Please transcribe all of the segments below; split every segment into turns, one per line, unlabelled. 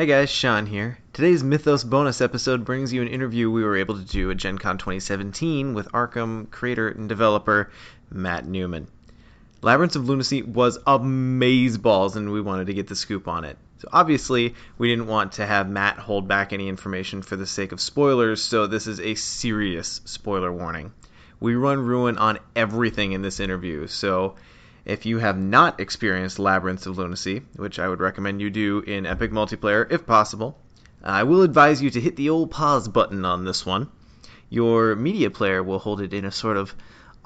Hey guys, Sean here. Today's Mythos bonus episode brings you an interview we were able to do at GenCon 2017 with Arkham creator and developer Matt Newman. Labyrinths of Lunacy was amazeballs and we wanted to get the scoop on it. So obviously, we didn't want to have Matt hold back any information for the sake of spoilers, so this is a serious spoiler warning. We run ruin on everything in this interview, so if you have not experienced Labyrinths of Lunacy, which I would recommend you do in Epic Multiplayer if possible, I will advise you to hit the old pause button on this one. Your media player will hold it in a sort of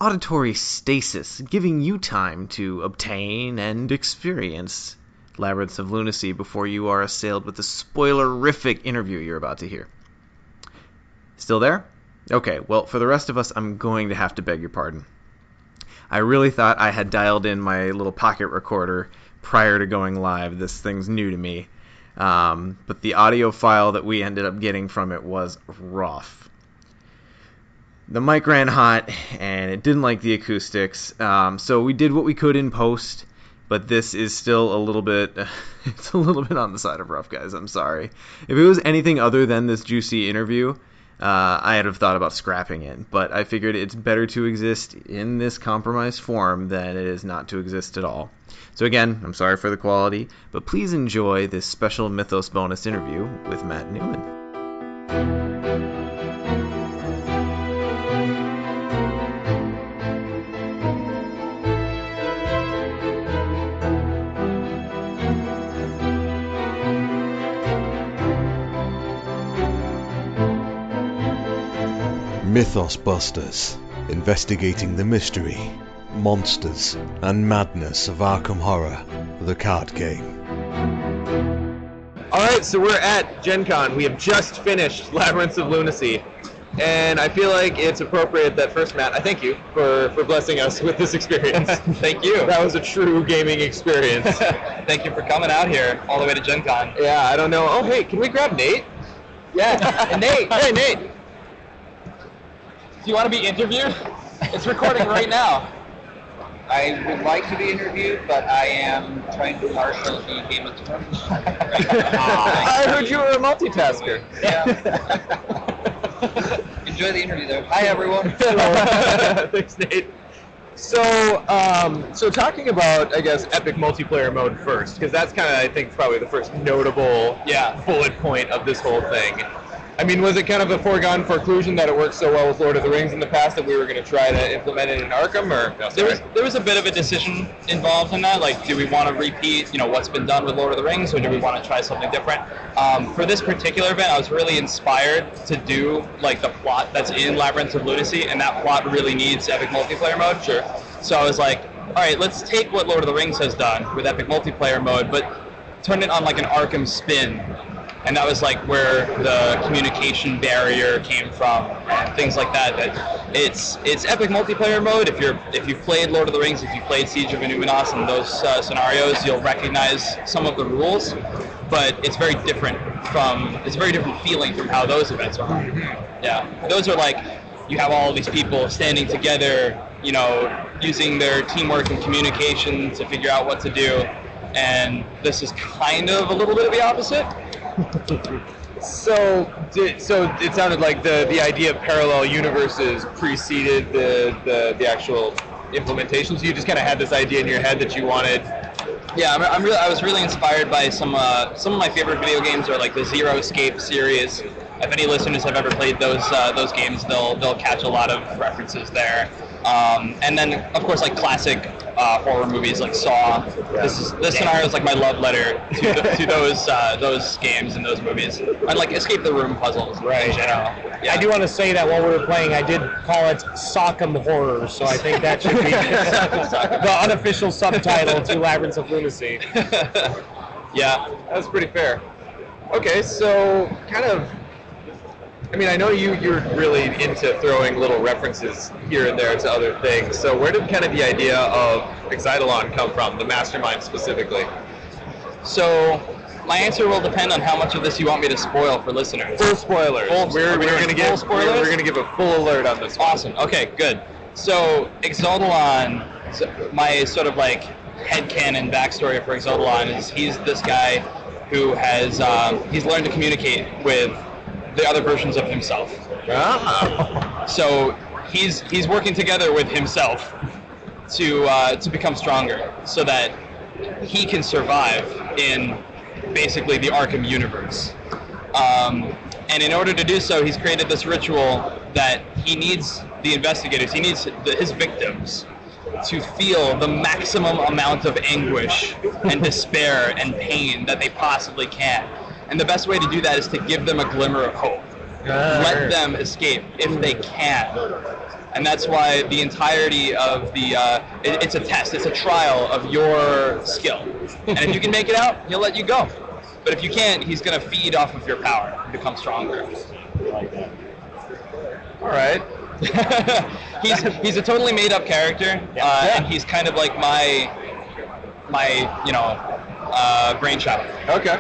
auditory stasis, giving you time to obtain and experience Labyrinths of Lunacy before you are assailed with the spoilerific interview you're about to hear. Still there? Okay, well, for the rest of us, I'm going to have to beg your pardon. I really thought I had dialed in my little pocket recorder prior to going live. This thing's new to me. But the audio file that we ended up getting from it was rough. The mic ran hot, and it didn't like the acoustics. So we did what we could in post, but this is still a little bit... it's a little bit on the side of rough, guys. I'm sorry. If it was anything other than this juicy interview, I'd have thought about scrapping it, but I figured it's better to exist in this compromised form than it is not to exist at all. So again, I'm sorry for the quality, but please enjoy this special Mythos bonus interview with Matt Newman.
Mythos Busters, investigating the mystery, monsters, and madness of Arkham Horror, the card game.
Alright, so we're at GenCon. We have just finished Labyrinths of Lunacy. And I feel like it's appropriate that first, Matt, I thank you for blessing us with this experience.
Thank you.
That was a true gaming experience.
Thank you for coming out here all the way to GenCon.
Yeah, I don't know. Oh, hey, can we grab Nate?
Yeah, and Nate.
Hey, Nate.
Do you want to be interviewed? It's recording right now.
I would like to be interviewed, but I am trying to marshal the Game of Thrones.
I heard you were a multitasker.
Yeah. Enjoy the interview, though. Hi, everyone.
Thanks, Nate. So talking about, I guess, epic multiplayer mode first, because that's kind of, I think, probably the first notable bullet point of this whole thing. I mean, was it kind of a foregone conclusion that it worked so well with Lord of the Rings in the past that we were going to try to implement it in Arkham, or no,
there was a bit of a decision involved in that. Like, do we want to repeat, what's been done with Lord of the Rings, or do we want to try something different? For this particular event, I was really inspired to do like the plot that's in Labyrinths of Lunacy, and that plot really needs epic multiplayer mode.
Sure.
So I was like, all right, let's take what Lord of the Rings has done with epic multiplayer mode, but turn it on like an Arkham spin. And that was like where the communication barrier came from, and things like that. It's epic multiplayer mode. If you've played Lord of the Rings, if you played Siege of Numenor and those scenarios, you'll recognize some of the rules. But it's very different feeling from how those events are. Yeah, those are like you have all these people standing together, using their teamwork and communication to figure out what to do. And this is kind of a little bit of the opposite.
So it sounded like the idea of parallel universes preceded the actual implementation. So you just kind of had this idea in your head that you wanted.
Yeah, I was really inspired by some of my favorite video games are like the Zero Escape series. If any listeners have ever played those games, they'll catch a lot of references there. And then of course like classic horror movies like Saw. This scenario is like my love letter to those games and those movies. And like Escape the Room puzzles in general. Yeah.
I do want to say that while we were playing, I did call it Sock'em Horror, so I think that should be the unofficial subtitle to Labyrinths of Lunacy.
Yeah,
that's pretty fair. Okay, so kind of, I mean, I know you're really into throwing little references here and there to other things. So where did kind of the idea of Excitolon come from, the mastermind specifically?
So my answer will depend on how much of this you want me to spoil for listeners.
Full spoilers. We're going to give a full alert on this one.
Awesome. Okay, good. So Excitolon, my sort of like headcanon backstory for Excitolon is he's this guy who has he's learned to communicate with the other versions of himself. So he's working together with himself to become stronger, so that he can survive in basically the Arkham universe. And in order to do so, he's created this ritual that he needs the investigators, he needs his victims to feel the maximum amount of anguish and despair and pain that they possibly can. And the best way to do that is to give them a glimmer of hope. Let them escape if they can. And that's why the entirety of the, it's a test, it's a trial of your skill. And if you can make it out, he'll let you go. But if you can't, he's going to feed off of your power and become stronger.
All right.
He's a totally made-up character, and he's kind of like my brainchild.
Okay.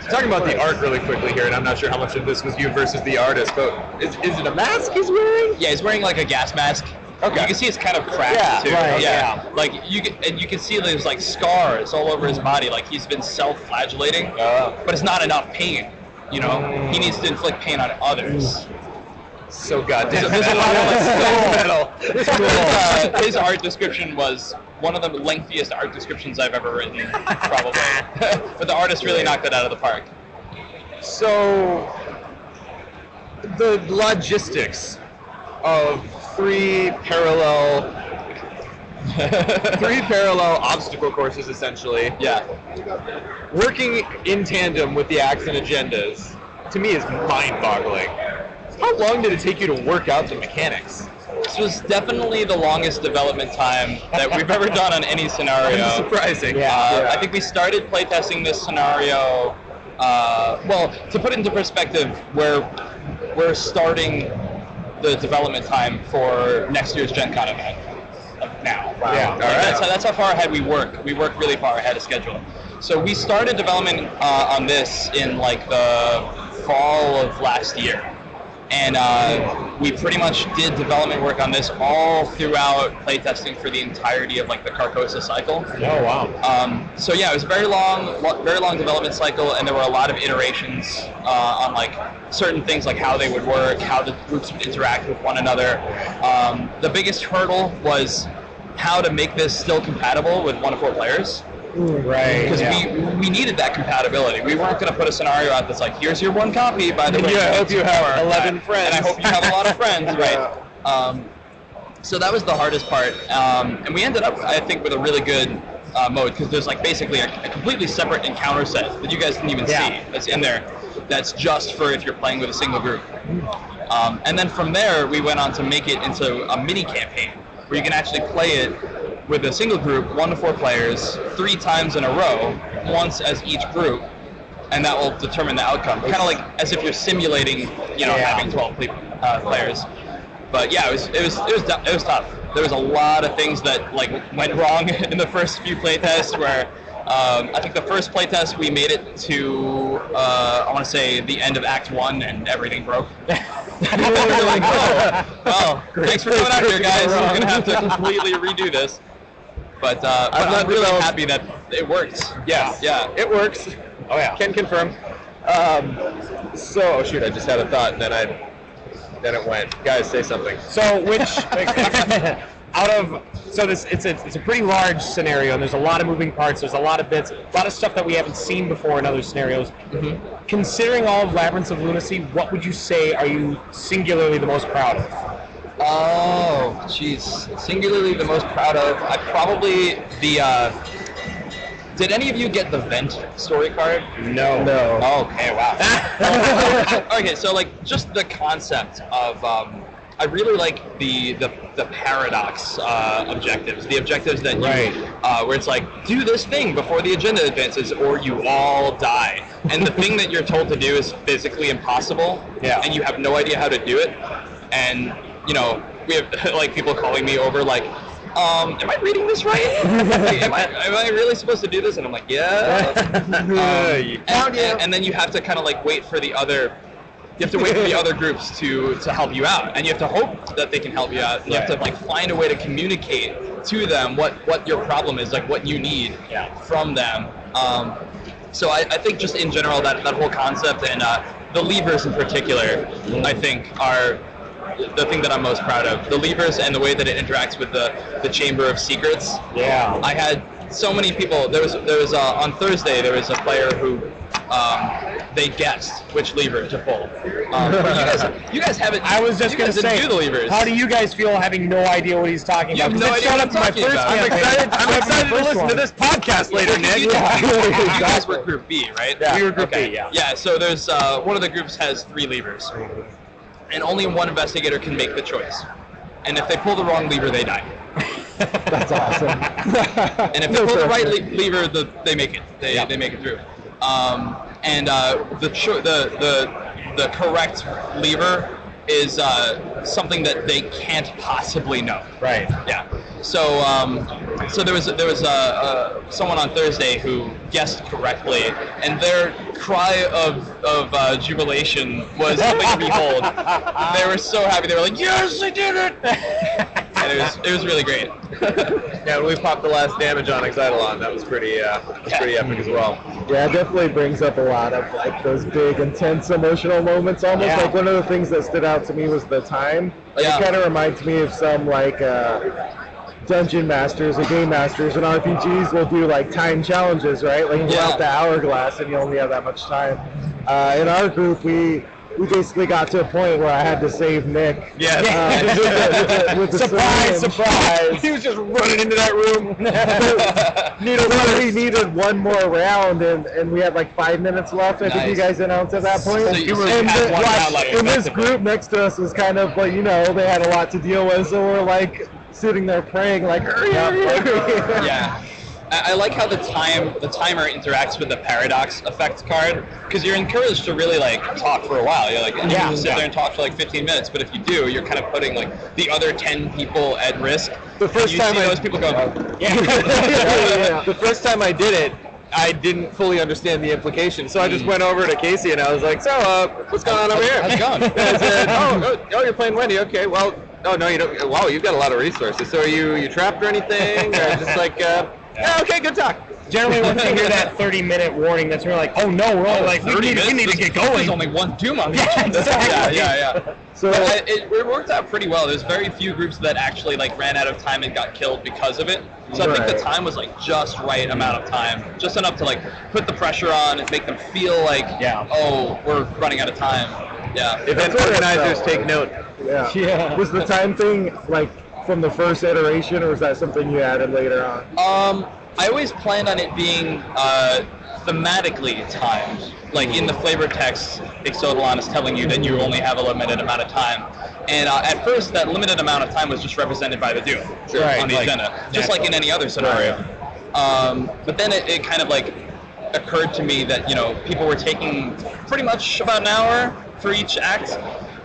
So talking about the art really quickly here, and I'm not sure how much of this was you versus the artist, but is it a mask he's wearing?
Yeah, he's wearing like a gas mask.
Okay.
You can see it's kind of cracked too.
Right,
yeah. Like you can see there's like scars all over his body, like he's been self-flagellating. But it's not enough pain. You know, he needs to inflict pain on others.
So goddamn.
There's a lot of
metal.
his art description was one of the lengthiest art descriptions I've ever written, probably. But the artist really knocked it out of the park.
So the logistics of three parallel obstacle courses, essentially.
Yeah.
Working in tandem with the acts and agendas, to me, is mind-boggling. How long did it take you to work out the mechanics?
This was definitely the longest development time that we've ever done on any scenario.
That's surprising.
I think we started playtesting this scenario. Well, to put it into perspective, we're starting the development time for next year's GenCon event now.
Wow. Yeah.
Like, that's how far ahead we work. We work really far ahead of schedule. So we started development on this in like the fall of last year. And we pretty much did development work on this all throughout playtesting for the entirety of like the Carcosa cycle.
Oh wow!
So yeah, it was a very long development cycle, and there were a lot of iterations on like certain things, like how they would work, how the groups would interact with one another. The biggest hurdle was how to make this still compatible with 1 to 4 players.
Right.
Because we needed that compatibility. We weren't going to put a scenario out that's like, here's your 1 copy, by the way.
Yeah, I hope you have 11 friends.
And I hope you have a lot of friends, right? So that was the hardest part. And we ended up, I think, with a really good mode, because there's like basically a completely separate encounter set that you guys didn't even see that's in there. That's just for if you're playing with a single group. And then from there, we went on to make it into a mini campaign, where you can actually play it with a single group, 1 to 4 players, 3 times in a row, once as each group, and that will determine the outcome. Kind of like as if you're simulating, having 12 players. But yeah, it was tough. There was a lot of things that like went wrong in the first few playtests. Where I think the first playtest we made it to I want to say the end of Act 1, and everything broke. We're like, oh, well, thanks for coming out here, guys. We're gonna have to completely redo this. But I'm really happy that it worked.
Yes.
Yeah.
It works.
Oh yeah.
Can confirm. Oh shoot! I just had a thought, and then it went. Guys, say something.
So it's a pretty large scenario, and there's a lot of moving parts. There's a lot of bits, a lot of stuff that we haven't seen before in other scenarios. Mm-hmm. Considering all of Labyrinths of Lunacy, what would you say are you singularly the most proud of?
Oh, jeez. Singularly the most proud of, I probably did any of you get the Vent story card?
No.
Oh, okay, wow. Okay, so like just the concept of I really like the paradox objectives, the objectives that you where it's like, do this thing before the agenda advances or you all die. And the thing that you're told to do is physically impossible, and you have no idea how to do it. And we have like people calling me over like, am I reading this right? Like, am I really supposed to do this? And I'm like, yeah. And then you have to kind of like wait for the other groups to help you out, and you have to hope that they can help you out. And you have to like find a way to communicate to them what your problem is, like what you need from them. So I think just in general that whole concept and the levers in particular, I think are the thing that I'm most proud of. The levers and the way that it interacts with the Chamber of Secrets.
Yeah.
I had so many people. There was on Thursday there was a player who they guessed which lever to pull. You guys haven't.
I was just going to say,
do the levers.
How do you guys feel having no idea what he's talking
You
about?
have no idea what I'm talking about.
I'm excited to listen to this podcast later, Nick.
You guys were Group B, right?
Yeah.
We were Group
Okay.
B, yeah.
Yeah. So there's one of the groups has 3 levers, and only one investigator can make the choice. And if they pull the wrong lever, they die.
That's awesome.
And if they pull the right lever, they make it. They make it through. And the correct lever is something that they can't possibly know.
Right.
Yeah. So so there was someone on Thursday who guessed correctly, and their cry of jubilation was something to behold. They were so happy. They were like, "Yes, I did it!" And it was really great.
Yeah, when we popped the last damage on Exidolon, that was pretty epic as well.
Yeah, it definitely brings up a lot of like those big, intense, emotional moments. Almost like one of the things that stood out to me was the time. Like it kind of reminds me of some like dungeon masters or game masters and RPGs will do like time challenges, right? Like you go out the hourglass and you only have that much time. In our group, we basically got to a point where I had to save Nick.
Yes.
With the
Surprise! He was just running into that room.
We needed one more round, and we had like 5 minutes left. I think you guys announced at that point.
So you had one round left.
And this group next to us was kind of like, they had a lot to deal with, so we're like sitting there praying, like, hurry.
Yeah. I like how the timer interacts with the paradox effect card, because you're encouraged to really like talk for a while. You're like, you can just sit there and talk for like 15 minutes, but if you do, you're kind of putting like the other 10 people at risk.
The first time
those people go,
The first time I did it, I didn't fully understand the implication, so I just went over to Casey and I was like, "So, what's going on over here?"
How's it going?
And I said, "Oh, you're playing Wendy. Okay, well, no, you don't. Wow, you've got a lot of resources. So are you trapped or anything, or just like?" Yeah, okay, good talk.
Generally, once you hear that 30-minute warning, that's when we're like, oh no, we're all like, we need to get going.
There's only one doom on
Yeah, exactly.
Yeah.
So
it worked out pretty well. There's very few groups that actually like ran out of time and got killed because of it. So I think the time was like just right amount of time, just enough to like put the pressure on and make them feel like, oh, we're running out of time. Yeah.
Event organizers take note.
Yeah. Was the time thing like from the first iteration, or was that something you added later on?
I always planned on it being thematically timed. Like in the flavor text, Exodolon is telling you that you only have a limited amount of time. And at first, that limited amount of time was just represented by the Doom on the agenda, just like in any other scenario. But then it kind of like occurred to me that people were taking pretty much about an hour for each act.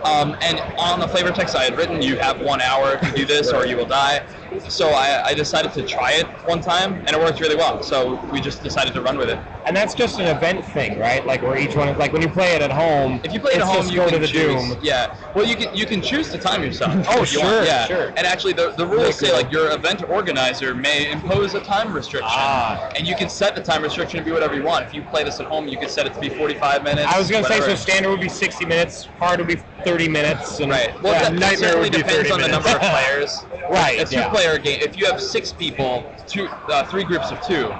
And on the flavor text I had written, you have 1 hour to do this or you will die. So I decided to try it one time, and it worked really well. So we just decided to run with it.
And that's just an event thing, right? Like where each one is like when you play it at home.
If you play it at home, you
go
can
to the
choose.
Doom.
Yeah. Well, you can choose to time yourself.
Oh,
if you want. Yeah.
Sure.
And actually, the rules say like your event organizer may impose a time restriction, and you can set the time restriction to be whatever you want. If you play this at home, you can set it to be 45 minutes.
I was gonna say,
whatever.
so standard would be 60 minutes, hard would be 30 minutes, and
Right. Well, that
nightmare
certainly
would be
depends
30
on the
minutes.
number of players.
Right.
A two-player game. If you have 6 people, 3 groups of 2,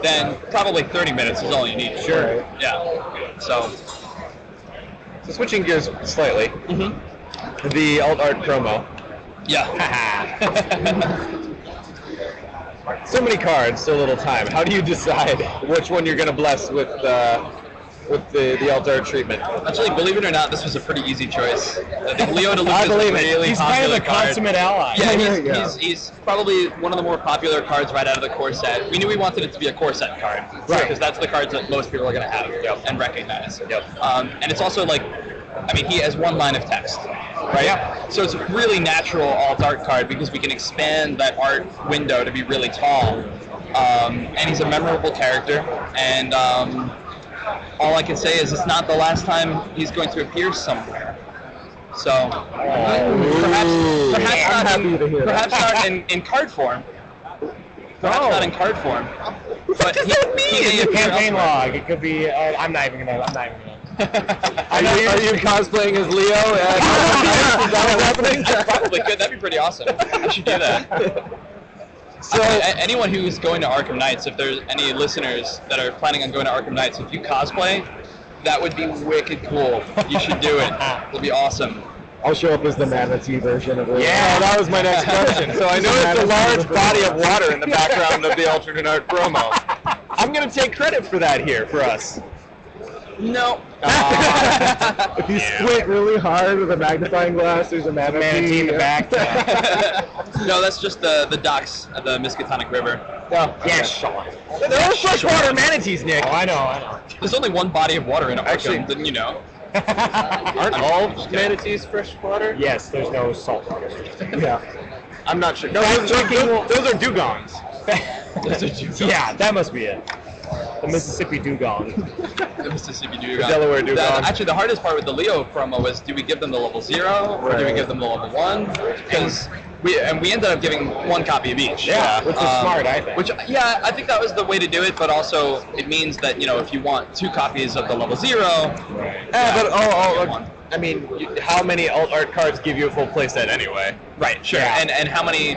then probably 30 minutes is all you need.
Sure.
Yeah. So
switching gears slightly, the alt art promo.
yeah.
So many cards, so little time. How do you decide which one you're going to bless with the alt art treatment?
Actually, believe it or not, this was a pretty easy choice. I think Leo DeLuca
I
is a
believe it.
really
He's kind of
popular
a
card.
consummate ally.
Yeah, he's probably one of the more popular cards right out of the core set. We knew we wanted it to be a core set card, right? Because that's the cards that most people are going to have and recognize. And it's also like, I mean, he has 1 line of text, right?
Yeah.
So it's a really natural alt art card because we can expand that art window to be really tall. And he's a memorable character, and all I can say is it's not the last time he's going to appear somewhere. So perhaps not in card form, Perhaps not in card form. What
does that mean? It's a campaign log. It could be. I'm not even gonna.
Are you cosplaying as Leo? Is that what's happening?
Probably could. That'd be pretty awesome. We should do that. So anyone who's going to Arkham Knights, if there's any listeners that are planning on going to Arkham Knights, if you cosplay, that would be wicked cool. You should do it. It'll be awesome.
I'll show up as the manatee version of it.
Yeah, that was my next question. So I noticed a large body of water in the background of the alternate art promo. I'm going to take credit for that here for us.
No.
If you squint really hard with a magnifying glass, there's a manatee
in the back.
No, that's just the docks of the Miskatonic River.
Oh, yeah, Sean.
There are freshwater manatees, Nick.
Oh, I know.
There's only one body of water in Arkham, didn't you know?
Aren't all manatees freshwater?
Yes, there's no salt water.
Yeah.
I'm not sure. No, those are dugongs.
Those are dugongs.
Yeah, that must be it. The Mississippi dugong.
The Mississippi dugong.
The Delaware dugong.
Actually, the hardest part with the Leo promo was, do we give them the level 0 or do we give them the level 1? Because we ended up giving one copy of each.
Yeah, which is smart, I think.
Which, yeah, I think that was the way to do it, but also it means that, if you want 2 copies of the level 0,
I mean, how many alt art cards give you a full playset anyway?
Right, sure.
Yeah.
And how many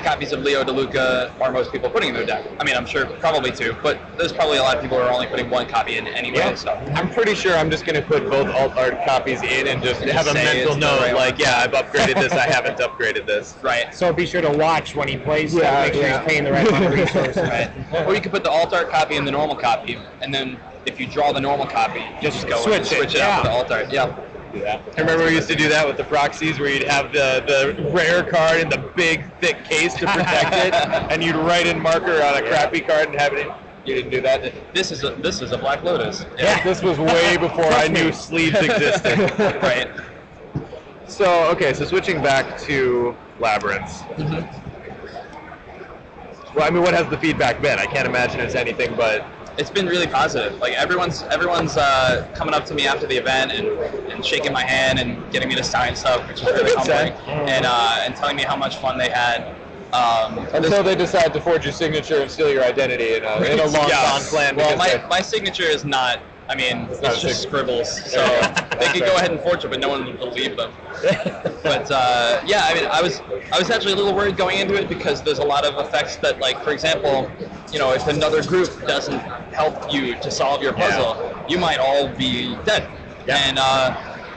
copies of Leo DeLuca are most people putting in their deck? I mean, I'm sure probably 2, but there's probably a lot of people who are only putting 1 copy in anyway.
Yeah.
So
I'm pretty sure I'm just going to put both alt art copies in and just have a
say
mental
it's the
note
right
like,
one.
yeah, I've upgraded this, I haven't upgraded this.
right.
So be sure to watch when he plays stuff, make sure he's paying the right amount of resources.
Right. Or you could put the alt art copy in the normal copy, and then if you draw the normal copy, you just go
switch
and
it,
switch it out to the alt art. Yeah.
Yeah.
I remember we used to do that with the proxies where you'd have the rare card in the big, thick case to protect it, and you'd write in marker on a crappy card and have it in. You didn't do that?
This is a Black Lotus.
Yeah, this was way before I knew sleeves existed.
Right.
So switching back to Labyrinths. Well, I mean, what has the feedback been? I can't imagine it's anything but...
It's been really positive. Like everyone's coming up to me after the event and shaking my hand and getting me to sign stuff, which is really humbling, and telling me how much fun they had.
Until they decide to forge your signature and steal your identity in a long-con plan.
Well, my signature is not. I mean, it's just scribbles, so they could go ahead and forge it, but no one would believe them. But yeah, I mean, I was actually a little worried going into it because there's a lot of effects that, like, for example, if another group doesn't help you to solve your puzzle, you might all be dead. Yeah. And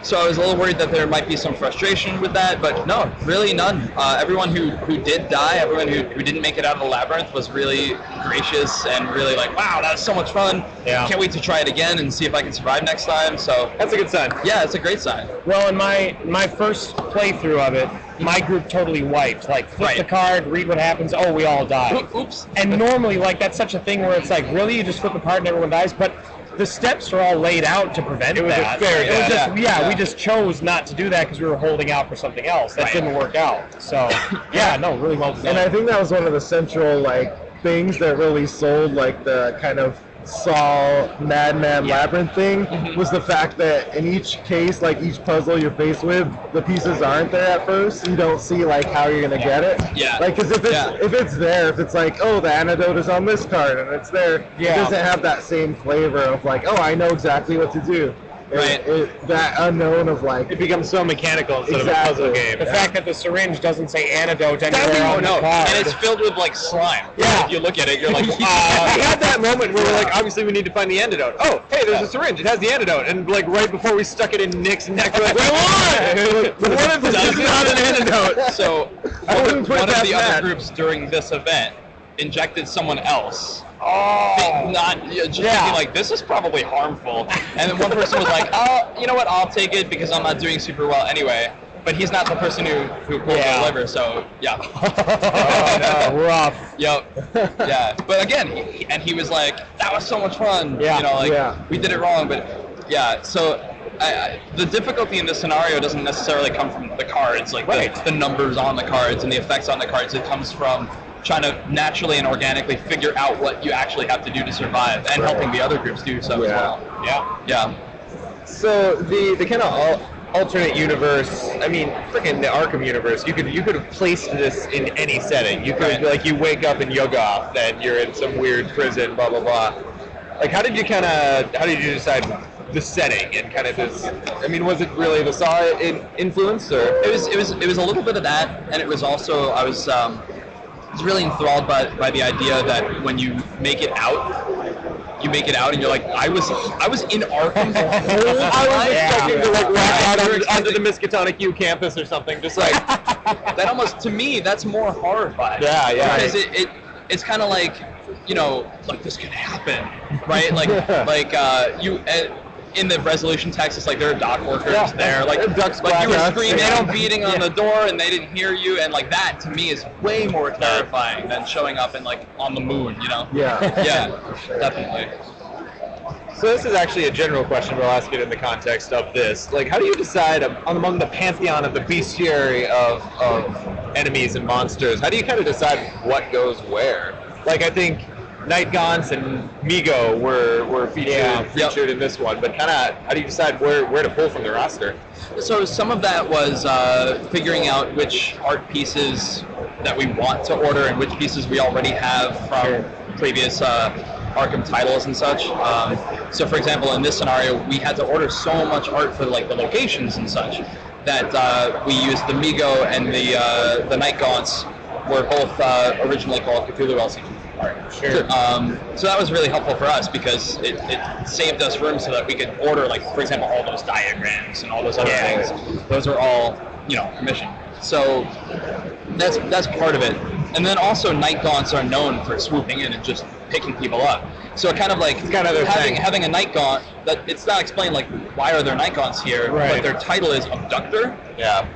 so I was a little worried that there might be some frustration with that, but no, really none. Everyone who did die, everyone who didn't make it out of the labyrinth was really gracious and really like, wow, that was so much fun.
Yeah.
Can't wait to try it again and see if I can survive next time. So
that's a good sign.
Yeah, it's a great sign.
Well, in my first playthrough of it, my group totally wiped. Like, flip the card, read what happens, oh, we all die.
Oops.
And normally, like, that's such a thing where it's like, really, you just flip a card and everyone dies? But the steps are all laid out to prevent that.
It was a fair
death. We just chose not to do that because we were holding out for something else. That didn't work out. So, yeah, no, really well done.
And I think that was one of the central, like, things that really sold, like, the kind of Saw Madman Labyrinth thing was the fact that in each case, like each puzzle you're faced with, the pieces aren't there at first. You don't see like how you're gonna get it.
Yeah.
Like, because if it's there, if it's like, oh, the antidote is on this card and it's there, it doesn't have that same flavor of like, oh, I know exactly what to do.
Right.
That unknown of like,
it becomes so mechanical instead of a puzzle game.
The fact that the syringe doesn't say antidote anywhere on the card.
And it's filled with like slime.
Yeah.
If you look at it, you're like,
we had that moment where we're like, obviously we need to find the antidote. Oh, hey, there's a syringe. It has the antidote. And like right before we stuck it in Nick's neck, we're like, wait, what? What if this is not an antidote?
So
one of
the other groups during this event injected someone else. Thinking like, this is probably harmful. And then one person was like, oh, you know what, I'll take it because I'm not doing super well anyway. But he's not the person who pulled the liver, so yeah.
Oh, no, rough.
Yep. Yeah. But again, he was like, that was so much fun.
Yeah.
We did it wrong, but yeah. So the difficulty in this scenario doesn't necessarily come from the cards, like the numbers on the cards and the effects on the cards. It comes from trying to naturally and organically figure out what you actually have to do to survive, and helping the other groups do so as well.
Yeah.
Yeah.
So the kind of alternate universe, I mean, freaking the Arkham universe, you could have placed this in any setting. You could like you wake up in Yuggoth, then you're in some weird prison, blah blah blah. Like, how did you decide the setting and kind of this? I mean, was it really the Saw influence, or
it was a little bit of that, and it was also I was really enthralled by the idea that when you make it out, and you're like, I was in Arkham the whole time.
I was expecting to like walk out onto the Miskatonic U campus or something, just like
that. Almost to me, that's more horrifying.
Yeah,
because it's kind of like, you know, like this could happen, right? Like you. In the resolution text, it's like there are dock workers there, like you were screaming, beating on the door, and they didn't hear you, and like that to me is way more terrifying than showing up in like on the moon, you know?
Yeah.
Yeah, definitely.
So this is actually a general question, but I'll ask it in the context of this. Like, how do you decide among the pantheon of the bestiary of enemies and monsters? How do you kind of decide what goes where? Like, I think Night Gaunts and Migo were featured in this one, but kind of how do you decide where to pull from the roster?
So some of that was figuring out which art pieces that we want to order and which pieces we already have from previous Arkham titles and such. So for example, in this scenario, we had to order so much art for like the locations and such that we used the Migo and the Night Gaunts were both originally called Cthulhu LCG.
Sure.
So that was really helpful for us because it saved us room so that we could order, like, for example, all those diagrams and all those other things. Those are all, you know, commissioned. So that's part of it. And then also Night Gaunts are known for swooping in and just picking people up. So it kind of like having a Night Gaunt, that it's not explained like why are there Night Gaunts here, but their title is Abductor.
Yeah.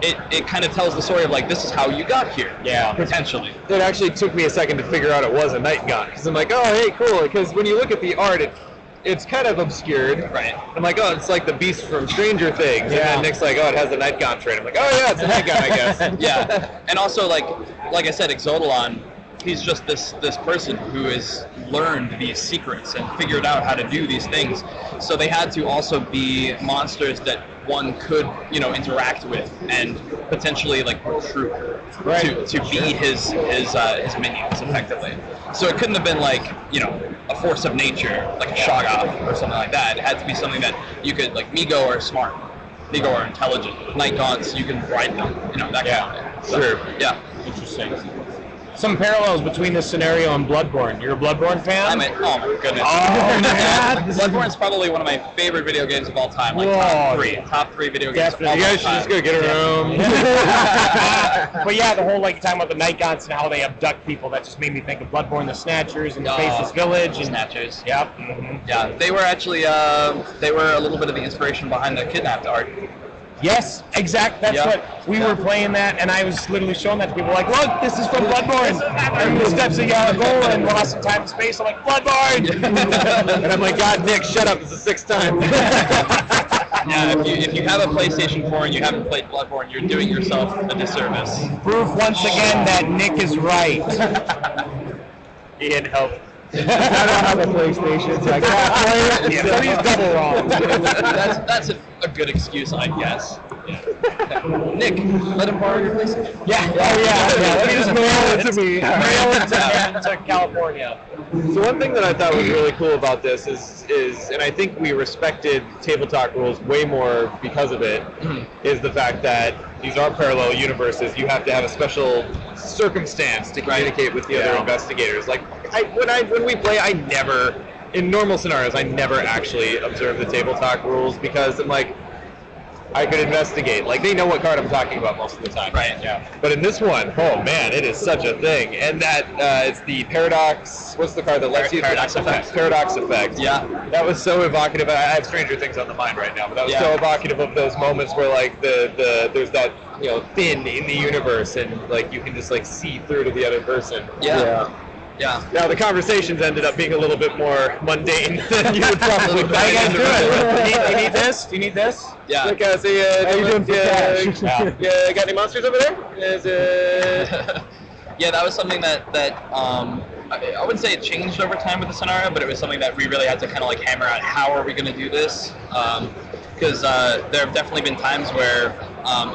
It kind of tells the story of like this is how you got here. Yeah, potentially.
It actually took me a second to figure out it was a Night Gaunt because I'm like, oh hey, cool. Because when you look at the art, it's kind of obscured. Right. I'm like, oh, it's like the beast from Stranger Things. Yeah. And then Nick's like, oh, it has a Night Gaunt trait. I'm like, oh yeah, it's a Night Gaunt, I guess.
Yeah. And also like I said, Exodolon, he's just this person who has learned these secrets and figured out how to do these things. So they had to also be monsters that one could, you know, interact with and potentially like recruit to be his minions effectively. So it couldn't have been like, you know, a force of nature like a Shoggoth or something like that. It had to be something that you could, like, Migo are smart, Migo are intelligent, Night Gaunts you can ride them, you know, that kind of thing. So,
sure.
Yeah.
Interesting. Some parallels between this scenario and Bloodborne. You're a Bloodborne fan?
Oh my goodness.
Oh, man.
Bloodborne's probably one of my favorite video games of all time. Like top three video games of all time.
You guys should just go get a room.
But yeah, the whole, like, talking about the Night Gaunts and how they abduct people, that just made me think of Bloodborne, the Snatchers, and the Faceless Village. And
Snatchers.
Yep. Mm-hmm.
Yeah, they were actually, they were a little bit of the inspiration behind the Kidnapped art.
Yes, exact. That's what we were playing that, and I was literally showing that to people. Like, look, this is from Bloodborne. And the steps of Yalagola and Lost in Time and Space. I'm like, Bloodborne.
And I'm like, God, Nick, shut up! It's the sixth time.
Yeah, if you have a PlayStation 4 and you haven't played Bloodborne, you're doing yourself a disservice.
Proof once again that Nick is right.
Ian, help.
I don't have a PlayStation, so I can't play it.
So he's double wrong.
That's a good excuse, I guess. Yeah. Nick, let him borrow your PlayStation.
Yeah. Oh yeah. Let me just mail it to me. Mail it to California.
So one thing that I thought was really cool about this is, and I think we respected Table Talk rules way more because of it, is the fact that these are parallel universes. You have to have a special circumstance to communicate with the other investigators. Like, when we play, in normal scenarios, I never actually observe the Table Talk rules because I'm like, I could investigate. Like, they know what card I'm talking about most of the time.
Right, yeah.
But in this one, oh man, it is such a thing. And that, it's the Paradox, what's the card that lets you...
Paradox Effect.
Paradox Effect.
Yeah.
That was so evocative. I have Stranger Things on the mind right now, but that was so evocative of those moments where, like, there's that, you know, thin in the universe, and, like, you can just, like, see through to the other person.
Yeah.
Now the conversations ended up being a little bit more mundane than you would probably think.
How you guys doing? You need this? Do you need this?
Yeah.
Like, got any monsters over there?
Yeah, that was something that I wouldn't say it changed over time with the scenario, but it was something that we really had to kind of like hammer out. How are we going to do this? Because there have definitely been times where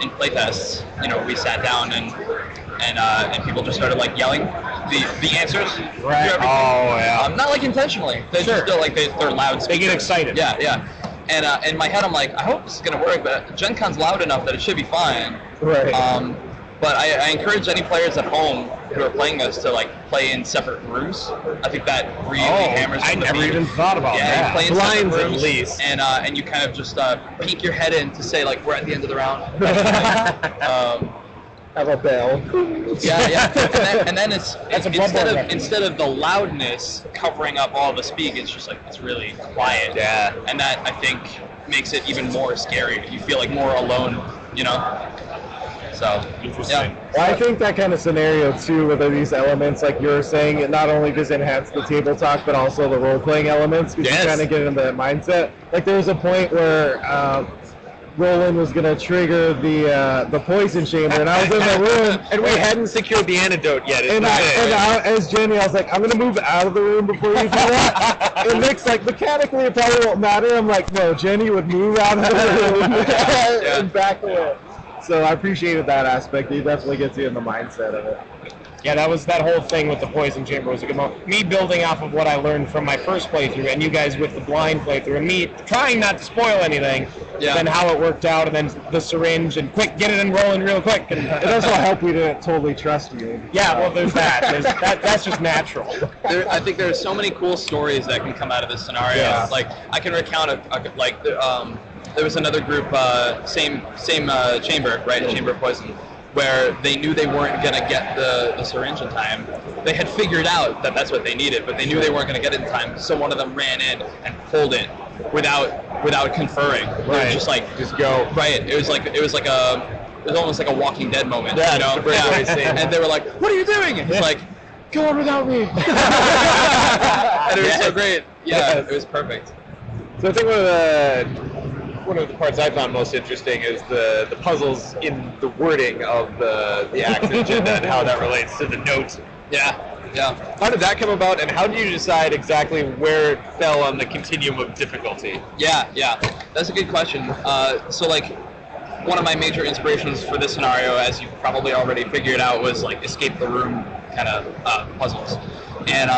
in playtests, we sat down and people just started like yelling the answers.
Right.
To everything.
Oh yeah.
Not like intentionally. They're just still like they're loud.
They get excited.
Yeah, yeah. And in my head, I'm like, I hope this is gonna work, but GenCon's loud enough that it should be fine.
Right.
But I encourage any players at home who are playing this to like play in separate rooms. I think that really hammers.
I never even thought about
that. You play in
Blinds
separate rooms,
at least,
and you kind of just peek your head in to say like we're at the end of the round.
Have a bell.
Yeah. And then it's instead of the loudness covering up all the speak, it's just like it's really quiet.
Yeah.
And that I think makes it even more scary. You feel like more alone, So
interesting.
Yeah.
Well, I think that kind of scenario too, with these elements, like you were saying, it not only does enhance the table talk, but also the role-playing elements, because you kind of get into that mindset. Like there was a point where Roland was going to trigger the poison chamber, and I was in the room,
and we hadn't secured the antidote yet.
As Jenny, I was like, I'm going to move out of the room before you do that. And Nick's like, mechanically, it probably won't matter. I'm like, no, Jenny would move out of the room and back away. So I appreciated that aspect. It definitely gets you in the mindset of it.
Yeah, that whole thing with the poison chamber was a good moment. Me building off of what I learned from my first playthrough, and you guys with the blind playthrough, and me trying not to spoil anything, then how it worked out, and then the syringe, and quick, get it and rolling real quick. And
it also helped we didn't totally trust you.
Yeah, well, there's that. That's just natural.
I think there's so many cool stories that can come out of this scenario.
Yeah.
Like I can recount there was another group, same chamber, right? Chamber of poison, where they knew they weren't going to get the syringe in time. They had figured out that that's what they needed, but they knew they weren't going to get it in time. So one of them ran in and pulled it without conferring.
Right.
Just go. Right. It was almost like a Walking Dead moment.
Yeah, that's a great way to say it.
And they were like, "What are you doing?" And he's like, "Go on without me." And it was so great. Yeah, it was perfect.
So I think one of the parts I found most interesting is the puzzles in the wording of the action agenda and how that relates to the notes.
Yeah.
How did that come about, and how did you decide exactly where it fell on the continuum of difficulty?
Yeah. That's a good question. So one of my major inspirations for this scenario, as you've probably already figured out, was like escape the room kind of puzzles. And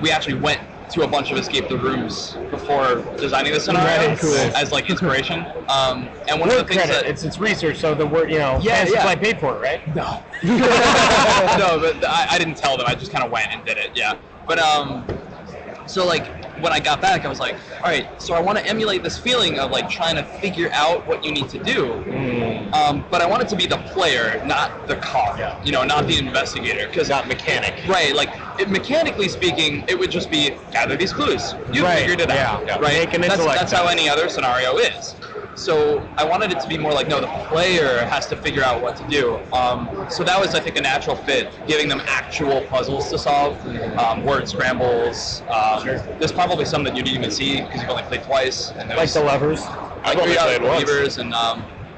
we actually went to a bunch of escape the rooms before designing the scenario as like inspiration. And one of the things that
it's research, so the word I paid for it, right?
No, no, but I didn't tell them. I just kind of went and did it. Yeah, but so when I got back, I was like, all right, so I want to emulate this feeling of like trying to figure out what you need to do. But I want it to be the player, not the car. Not the investigator, because
not mechanic.
Right, mechanically speaking, it would just be gather these clues. You figured it out.
Yeah.
Right. That's how any other scenario is. So I wanted it to be more like, no, the player has to figure out what to do. So that was, I think, a natural fit, giving them actual puzzles to solve, word scrambles. There's probably some that you didn't even see because you've only played twice. And
like the levers.
I've only played levers, and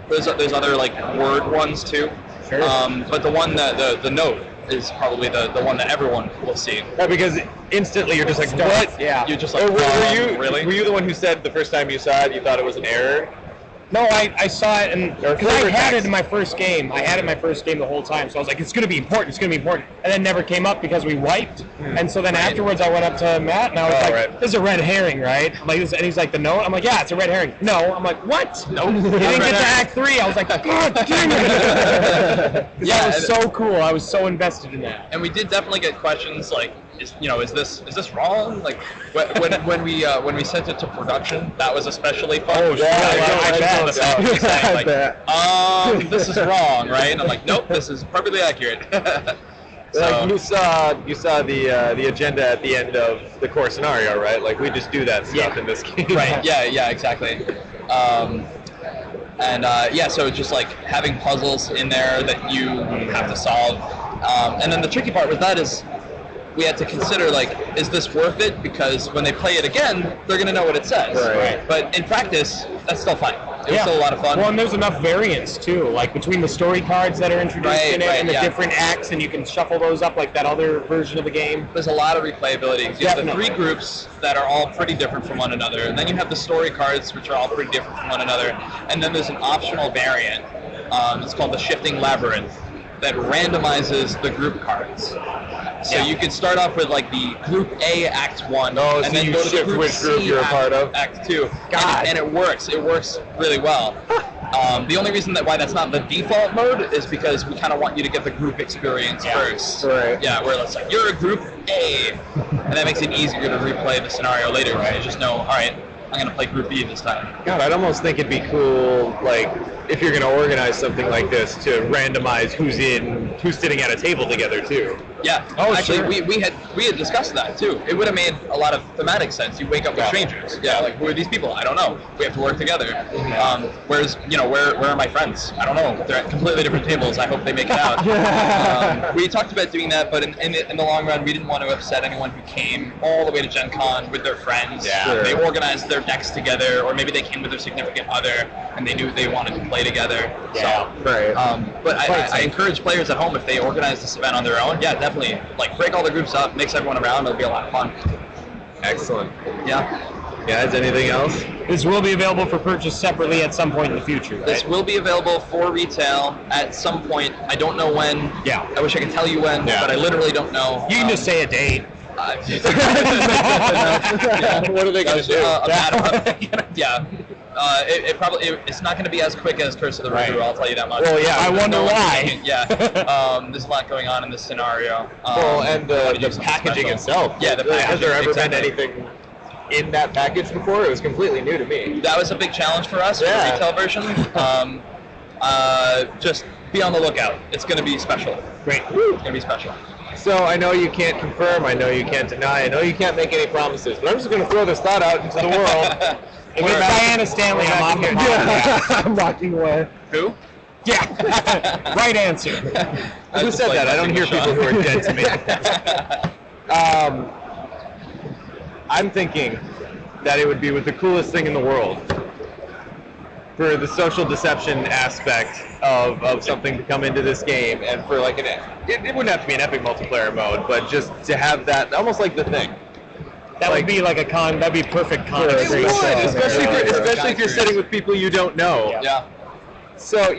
there's other word ones too.
Sure.
But the one the note is probably the one that everyone will see.
Yeah, because instantly you're just like, what?
Yeah.
You're just like, really?
Were you the one who said the first time you saw it, you thought it was an error?
No, I saw it, and because I had it in my first game. I had it in my first game the whole time, so I was like, it's going to be important, and then never came up because we wiped. And so then afterwards I went up to Matt, and I was like, this is a red herring, right? And he's like, the note? I'm like, yeah, it's a red herring. No. I'm like, what? No. You didn't get to Act 3. I was like, God damn it. That was so cool. I was so invested in that.
And we did definitely get questions like, is this wrong? Like when we sent it to production, that was especially fun.
Oh,
this is wrong, right? And I'm like, nope, this is perfectly accurate.
So, you saw the agenda at the end of the core scenario, right? Like we just do that stuff in this game.
Right. Yeah, exactly. So just like having puzzles in there that you have to solve. And then the tricky part with that is we had to consider, is this worth it? Because when they play it again, they're going to know what it says.
Right.
But in practice, that's still fine. It was still a lot of fun.
Well, and there's enough variance too, like between the story cards that are introduced in it and the different acts, and you can shuffle those up like that other version of the game.
There's a lot of replayability. You have the 3 groups that are all pretty different from one another, and then you have the story cards, which are all pretty different from one another, and then there's an optional variant. It's called the Shifting Labyrinth, that randomizes the group cards. So you could start off with like the Group A Act 1,
and
then
then
go to the Group
which group
C
you're a part of.
Act 2. And it works. It works really well. The only reason why that's not the default mode is because we kind of want you to get the group experience first.
Right.
Yeah, where it's like, you're a Group A, and that makes it easier to replay the scenario later. Right? You just know, all right, I'm going to play Group B this time.
God, I'd almost think it'd be cool, like, if you're going to organize something like this, to randomize who's sitting at a table together, too.
Yeah. Actually, we had discussed that, too. It would have made a lot of thematic sense. You wake up with strangers. Yeah, like, who are these people? I don't know. We have to work together. Whereas, where are my friends? I don't know. They're at completely different tables. I hope they make it out. We talked about doing that, but in the long run, we didn't want to upset anyone who came all the way to Gen Con with their friends. Yeah. They organized their decks together, or maybe they came with their significant other, and they knew they wanted to play together.
Yeah. So, right.
But I encourage players at home, if they organize this event on their own, definitely, like, break all the groups up, mix everyone around. It'll be a lot of fun.
Excellent.
Yeah.
Guys, anything else?
This will be available for purchase separately at some point in the future, right?
This will be available for retail at some point. I don't know when.
Yeah.
I wish I could tell you when, but I literally don't know.
You can just say a date.
What are they going to do?
It's not going to be as quick as Curse of the River, I'll tell you that much.
Well, yeah, I wonder why.
There's a lot going on in this scenario.
And the packaging itself.
Yeah, the packaging.
Has there ever been anything in that package before? It was completely new to me.
That was a big challenge for us for the retail version. Just be on the lookout. It's going to be special.
Great.
It's going to be special.
So I know you can't confirm, I know you can't deny, I know you can't make any promises, but I'm just going to throw this thought out into the world.
If it's Diana Stanley, I'm off the
I'm walking away.
Who?
Yeah. Right answer.
Who said that? I don't hear people who are dead to me. I'm thinking that it would be with the coolest thing in the world for the social deception aspect of something to come into this game, and for like it wouldn't have to be an epic multiplayer mode, but just to have that, almost like the thing.
That would be like that'd be perfect con.
It would, especially if you're sitting with people you don't know.
Yeah.
So,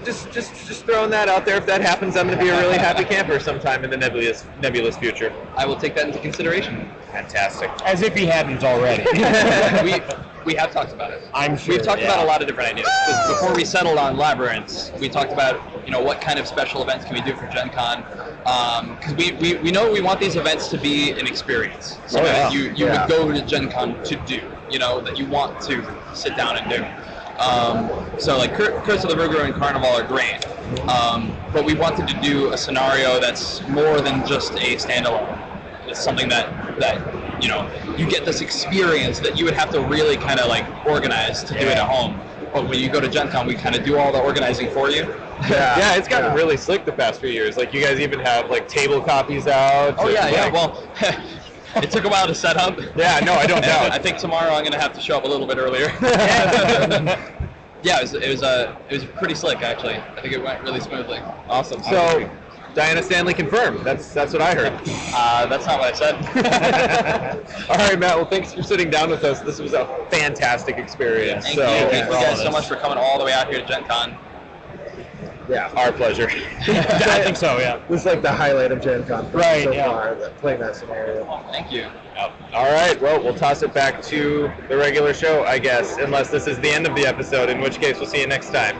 just throwing that out there. If that happens, I'm going to be a really happy camper sometime in the nebulous future.
I will take that into consideration.
Fantastic.
As if he hadn't already.
We have talked about it.
I'm sure.
We've talked about a lot of different ideas. Because before we settled on Labyrinths, we talked about, what kind of special events can we do for Gen Con. Because we know we want these events to be an experience. So that you would go to Gen Con to do, that you want to sit down and do. So like Curse of the River and Carnival are great. But we wanted to do a scenario that's more than just a standalone. It's something that you get this experience that you would have to really kind of like organize to do it at home. But when you go to Gen Con, we kind of do all the organizing for you.
Yeah, it's gotten really slick the past few years. Like, you guys even have like table copies out.
Oh yeah. Well, it took a while to set up.
Yeah, no, I don't doubt.
I think tomorrow I'm gonna have to show up a little bit earlier. Yeah, it was pretty slick actually. I think it went really smoothly.
Awesome. So, Diana Stanley confirmed. That's what I heard.
That's not what I said.
All right, Matt. Well, thanks for sitting down with us. This was a fantastic experience.
Thank you. Thank you guys so much for coming all the way out here to Gen Con.
Yeah, our pleasure.
I think so, yeah.
This is like the highlight of Gen Con so far, playing that scenario.
Thank you.
All right, well, we'll toss it back to the regular show, I guess, unless this is the end of the episode, in which case we'll see you next time.